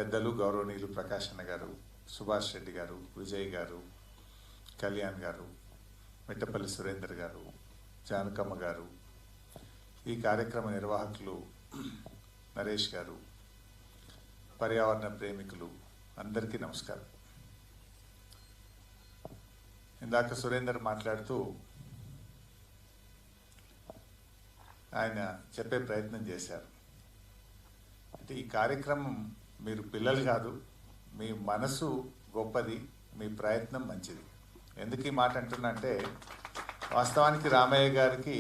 పెద్దలు గౌరవనీయులు ప్రకాష్ అన్న గారు, సుభాష్ రెడ్డి గారు, విజయ్ గారు, కళ్యాణ్ గారు, మిట్టపల్లి సురేందర్ గారు, జానకమ్మ గారు, ఈ కార్యక్రమ నిర్వాహకులు నరేష్ గారు, పర్యావరణ ప్రేమికులు అందరికీ నమస్కారం. ఇందాక సురేందర్ మాట్లాడుతూ ఆయన చెప్పే ప్రయత్నం చేశారు. అంటే ఈ కార్యక్రమం మీరు పిల్లలు కాదు, మీ మనసు గొప్పది, మీ ప్రయత్నం మంచిది. ఎందుకు ఈ మాట అంటున్నా అంటే, వాస్తవానికి రామయ్య గారికి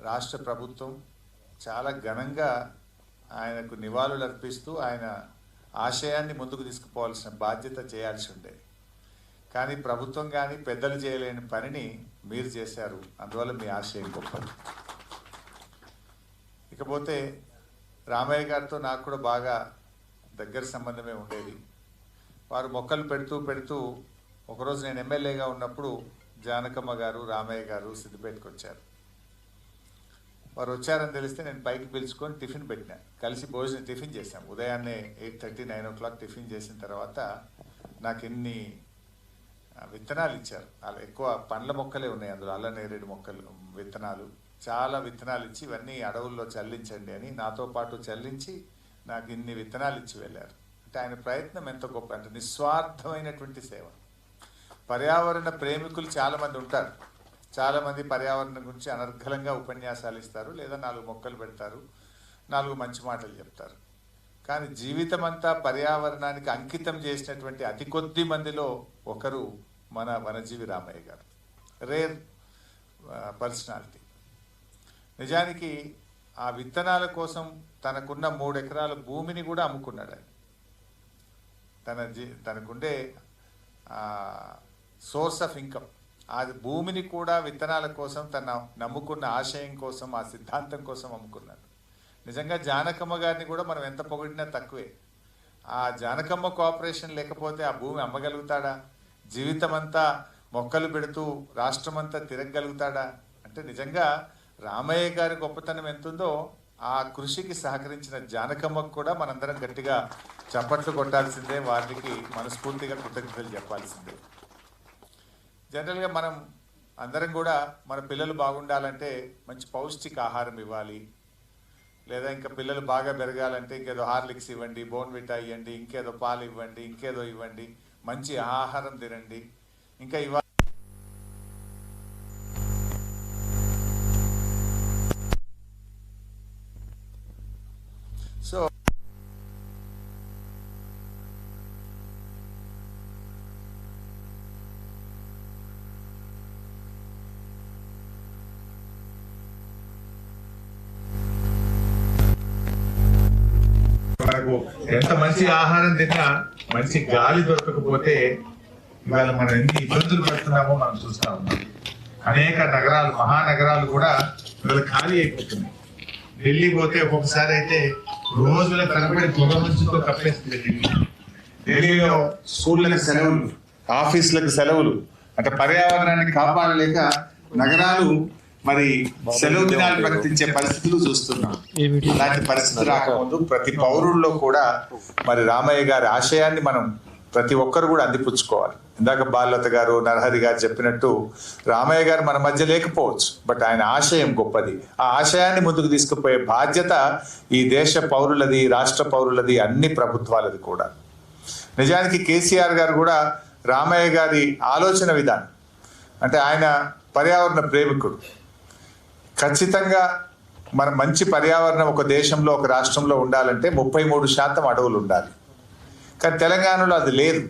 రాష్ట్ర ప్రభుత్వం చాలా ఘనంగా ఆయనకు నివాళులు అర్పిస్తూ ఆయన ఆశయాన్ని ముందుకు తీసుకుపోవాల్సిన బాధ్యత చేయాల్సి ఉండేది. కానీ ప్రభుత్వం కానీ పెద్దలు చేయలేని పనిని మీరు చేశారు. అందువల్ల మీ ఆశయం గొప్పది. ఇకపోతే రామయ్య గారితో నాకు కూడా బాగా దగ్గర సంబంధమే ఉండేది. వారు మొక్కలు పెడుతూ ఒకరోజు నేను ఎమ్మెల్యేగా ఉన్నప్పుడు జానకమ్మ గారు, రామయ్య గారు సిద్దిపేటకు వచ్చారు. వారు వచ్చారని తెలిస్తే నేను పైకి పిలుచుకొని టిఫిన్ పెట్టినా, కలిసి టిఫిన్ చేశాం. ఉదయాన్నే 8:30, 9 o'clock టిఫిన్ చేసిన తర్వాత నాకు ఎన్ని విత్తనాలు ఇచ్చారు. అలా ఎక్కువ పండ్ల మొక్కలే ఉన్నాయి అందులో, అల్లనేరేడు మొక్కలు విత్తనాలు, చాలా విత్తనాలు ఇచ్చి ఇవన్నీ అడవుల్లో చల్లించండి అని నాతో పాటు చల్లించి నాకు ఇన్ని విత్తనాలు ఇచ్చి వెళ్ళారు. అంటే ఆయన ప్రయత్నం ఎంత గొప్ప, అంటే నిస్వార్థమైనటువంటి సేవ. పర్యావరణ ప్రేమికులు చాలామంది ఉంటారు. చాలామంది పర్యావరణం గురించి అనర్గళంగా ఉపన్యాసాలు ఇస్తారు, లేదా 4 మొక్కలు పెడతారు, 4 మంచి మాటలు చెప్తారు. కానీ జీవితం అంతా పర్యావరణానికి అంకితం చేసినటువంటి అతి కొద్ది మందిలో ఒకరు మన వనజీవి రామయ్య గారు. Rare personality. నిజానికి ఆ విత్తనాల కోసం తనకున్న 3 ఎకరాల భూమిని కూడా అమ్ముకున్నాడు ఆయన. తనకుండే సోర్స్ ఆఫ్ ఇన్కమ్, ఆ భూమిని కూడా విత్తనాల కోసం, తన నమ్ముకున్న ఆశయం కోసం, ఆ సిద్ధాంతం కోసం అమ్ముకున్నాడు. నిజంగా జానకమ్మ గారిని కూడా మనం ఎంత పొగిడినా తక్కువే. ఆ జానకమ్మ కోఆపరేషన్ లేకపోతే ఆ భూమి అమ్మగలుగుతాడా? జీవితం అంతా మొక్కలు పెడుతూ రాష్ట్రమంతా తిరగగలుగుతాడా? అంటే నిజంగా రామయ్య గారి గొప్పతనం ఎంతుందో ఆ కృషికి సహకరించిన జానకమ్మకు కూడా మనందరం గట్టిగా చప్పట్లు కొట్టాల్సిందే, వారికి మనస్ఫూర్తిగా కృతజ్ఞతలు చెప్పాల్సిందే. జనరల్గా మనం అందరం కూడా మన పిల్లలు బాగుండాలంటే మంచి పౌష్టిక ఆహారం ఇవ్వాలి, లేదా ఇంకా పిల్లలు బాగా పెరగాలంటే ఇంకేదో హార్లిక్స్ ఇవ్వండి, బోర్న్విటా ఇవ్వండి, ఇంకేదో పాలు ఇవ్వండి, ఇంకేదో ఇవ్వండి, మంచి ఆహారం తినండి, ఇంకా ఇవ్వాలి. సో మనకు ఎంత మంచి ఆహారం తిన్నా మంచి గాలి దొరకకపోతే ఇవాళ మనం ఎన్ని ఇబ్బందులు పడుతున్నామో మనం చూస్తా ఉన్నాం. అనేక నగరాలు, మహానగరాలు కూడా ఇవాళ ఖాళీ అయిపోతున్నాయి. ఢిల్లీ పోతే ఒక్కొక్కసారి అయితే రోజుల తరబడి పొగ మంచుతో కప్పేస్తుంది. ఢిల్లీలో స్కూళ్ళకి సెలవులు, ఆఫీసులకు సెలవులు, అంటే పర్యావరణాన్ని కాపాడలేక నగరాలు మరి సెలవు దినాలు ప్రకటించే పరిస్థితులు చూస్తున్నాం. ఇలాంటి పరిస్థితి రాకముందు ప్రతి పౌరుల్లో కూడా మరి రామయ్య గారి ఆశయాన్ని మనం ప్రతి ఒక్కరు కూడా అందిపుచ్చుకోవాలి. ఇందాక బాలలత గారు, నరహరి గారు చెప్పినట్టు రామయ్య గారు మన మధ్య లేకపోవచ్చు, బట్ ఆయన ఆశయం గొప్పది. ఆ ఆశయాన్ని ముందుకు తీసుకుపోయే బాధ్యత ఈ దేశ పౌరులది, రాష్ట్ర పౌరులది, అన్ని ప్రభుత్వాలది కూడా. నిజానికి కేసీఆర్ గారు కూడా రామయ్య గారి ఆలోచన విధానం, అంటే ఆయన పర్యావరణ ప్రేమికుడు. ఖచ్చితంగా మన మంచి పర్యావరణం ఒక దేశంలో, ఒక రాష్ట్రంలో ఉండాలంటే 33% అడవులు ఉండాలి. కానీ తెలంగాణలో అది లేదు.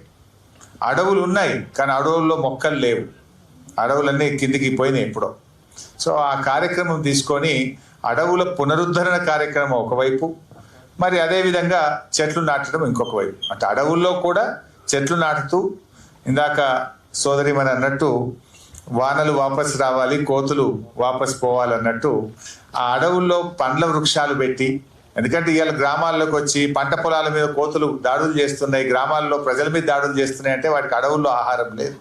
అడవులు ఉన్నాయి కానీ అడవుల్లో మొక్కలు లేవు. అడవులన్నీ కిందికి పోయినాయి ఎప్పుడో. సో ఆ కార్యక్రమం తీసుకొని అడవుల పునరుద్ధరణ కార్యక్రమం ఒకవైపు, మరి అదేవిధంగా చెట్లు నాటడం ఇంకొక వైపు. అంటే అడవుల్లో కూడా చెట్లు నాటుతూ, ఇందాక సోదరిమని అన్నట్టు వానలు వాపసు రావాలి, కోతులు వాపసు పోవాలన్నట్టు ఆ అడవుల్లో పండ్ల వృక్షాలు పెట్టి, ఎందుకంటే ఇవాళ గ్రామాల్లోకి వచ్చి పంట పొలాల మీద కోతులు దాడులు చేస్తున్నాయి, గ్రామాల్లో ప్రజల మీద దాడులు చేస్తున్నాయి, అంటే వాటికి అడవుల్లో ఆహారం లేదు.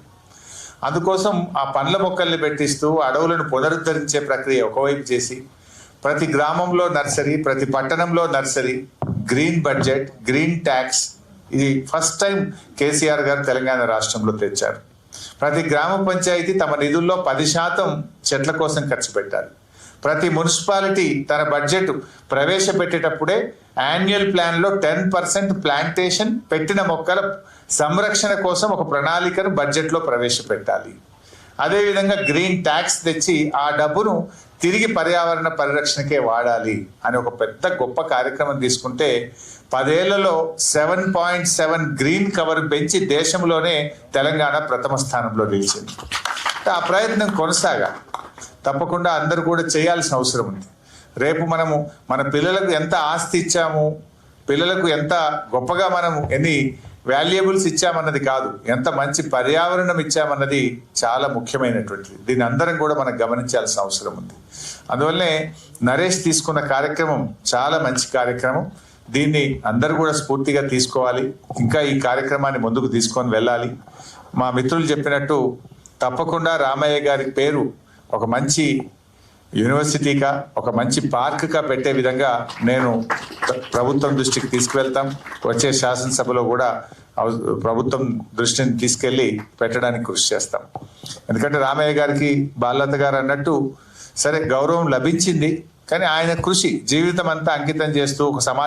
అందుకోసం ఆ పండ్ల మొక్కల్ని పెట్టిస్తూ అడవులను పునరుద్ధరించే ప్రక్రియ ఒకవైపు చేసి, ప్రతి గ్రామంలో నర్సరీ, ప్రతి పట్టణంలో nursery, green budget, green tax, ఇది ఫస్ట్ టైం కేసీఆర్ గారు తెలంగాణ రాష్ట్రంలో తెచ్చారు. ప్రతి గ్రామ పంచాయతీ తమ నిధుల్లో 10% చెట్ల కోసం ఖర్చు పెట్టాలి. ప్రతి మున్సిపాలిటీ తన బడ్జెట్ ప్రవేశపెట్టేటప్పుడే యాన్యువల్ ప్లాన్లో 10% ప్లాంటేషన్, పెట్టిన మొక్కల సంరక్షణ కోసం ఒక ప్రణాళికను బడ్జెట్లో ప్రవేశపెట్టాలి. అదేవిధంగా గ్రీన్ ట్యాక్స్ తెచ్చి ఆ డబ్బును తిరిగి పర్యావరణ పరిరక్షణకే వాడాలి అని ఒక పెద్ద గొప్ప కార్యక్రమం తీసుకుంటే 10 ఏళ్లలో 7.7 గ్రీన్ కవర్ పెంచి దేశంలోనే తెలంగాణ ప్రథమ స్థానంలో నిలిచింది. ఆ ప్రయత్నం కొనసాగాలి. తప్పకుండా అందరూ కూడా చేయాల్సిన అవసరం ఉంది. రేపు మనము మన పిల్లలకు ఎంత ఆస్తి ఇచ్చాము, పిల్లలకు ఎంత గొప్పగా మనము ఎన్ని వాల్యుయబుల్స్ ఇచ్చామన్నది కాదు, ఎంత మంచి పర్యావరణం ఇచ్చామన్నది చాలా ముఖ్యమైనటువంటిది. దీన్ని అందరం కూడా మనం గమనించాల్సిన అవసరం ఉంది. అందువల్లనే నరేష్ తీసుకున్న కార్యక్రమం చాలా మంచి కార్యక్రమం. దీన్ని అందరూ కూడా స్ఫూర్తిగా తీసుకోవాలి. ఇంకా ఈ కార్యక్రమాన్ని ముందుకు తీసుకొని వెళ్ళాలి. మా మిత్రులు చెప్పినట్టు తప్పకుండా రామయ్య గారి పేరు ఒక మంచి యూనివర్సిటీగా, ఒక మంచి పార్క్గా పెట్టే విధంగా నేను ప్రభుత్వం దృష్టికి తీసుకువెళ్తాం. వచ్చే శాసనసభలో కూడా ప్రభుత్వం దృష్టిని తీసుకెళ్లి పెట్టడానికి కృషి చేస్తాం. ఎందుకంటే రామయ్య గారికి బాలలత గారు అన్నట్టు సరే గౌరవం లభించింది, కానీ ఆయన కృషి జీవితం అంతా అంకితం చేస్తూ ఒక సమాజ